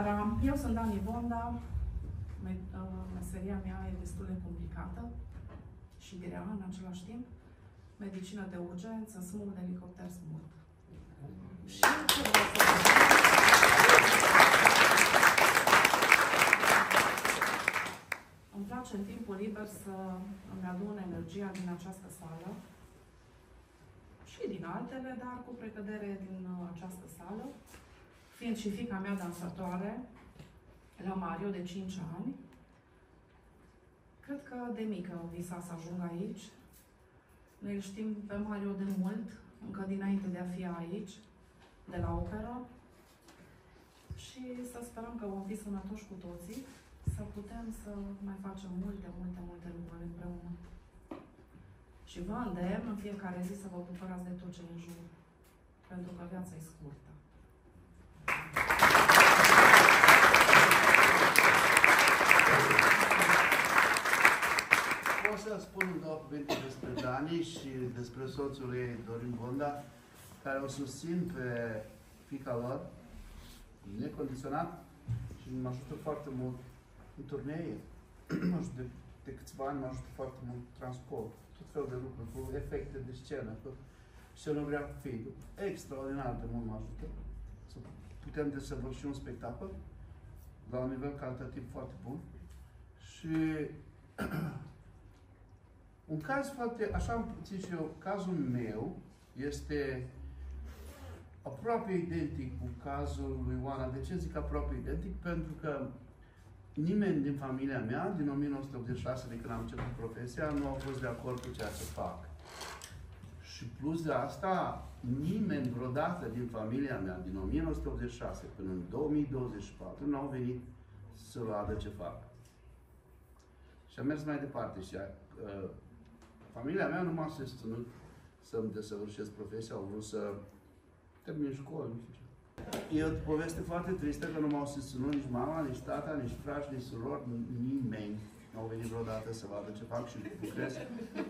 seara! Eu sunt Dani Bonda. Meseria mea e destul de complicată și grea în același timp. Medicină de urgență, smurt de elicopter smurt. Și ce vreau să fac? Îmi place în timpul liber să îmi adun energia din această sală și din altele, dar cu precădere din această sală. Fiind și fiica mea dansatoare, la Mario, de 5 ani, cred că de mică visa să ajung aici. Noi îl știm pe Mario de mult, încă dinainte de a fi aici, de la operă. Și să sperăm că vom fi sănătoși cu toții, să putem să mai facem multe lucruri împreună. Și vă îndemn în fiecare zi să vă bucurați de tot ce e în jur, pentru că viața e scurtă. O să spun două cuvinte despre Dani și despre soțul ei, Dorin Bonda, care o susțin pe fiica lor, necondiționat, și mă ajută foarte mult în turnee. De câțiva ani mă ajută foarte mult transport, tot fel de lucruri, cu efecte de scenă, cu scenografii, extraordinar de mult mă ajută. Să putem desăvârși un spectacol la un nivel calitativ foarte bun. Și un caz foarte, așa am puțin și eu, cazul meu este aproape identic cu cazul lui Oana. De ce zic aproape identic? Pentru că nimeni din familia mea, din 1986, de când am început profesia, nu a fost de acord cu ceea ce fac. Și plus de asta, nimeni vreodată din familia mea, din 1986 până în 2024, nu au venit să vadă ce fac. Și am mers mai departe și familia mea nu m-a susținut să-mi desăvârșesc profesia, au vrut să termin școală, nu știu ce. E o poveste foarte tristă că nu m-au susținut nici mama, nici tata, nici frați, nici surori, nimeni nu au venit vreodată să vadă ce fac și lucrez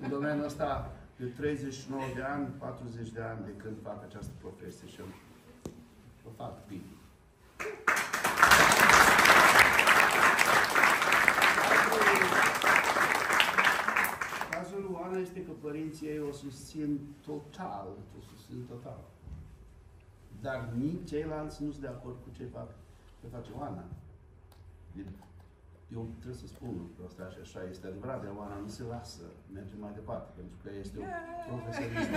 în domeniul ăsta de 39 de ani, 40 de ani de când fac această profesie și o fac bine. Cazul lui Oana este că părinții ei o susțin total, Dar nici ceilalți nu sunt de acord cu ce face Oana. Eu trebuie să spun lucrul ăsta și așa este adevărat, dar Oana nu se lasă, merge mai departe, pentru că este o profesionistă.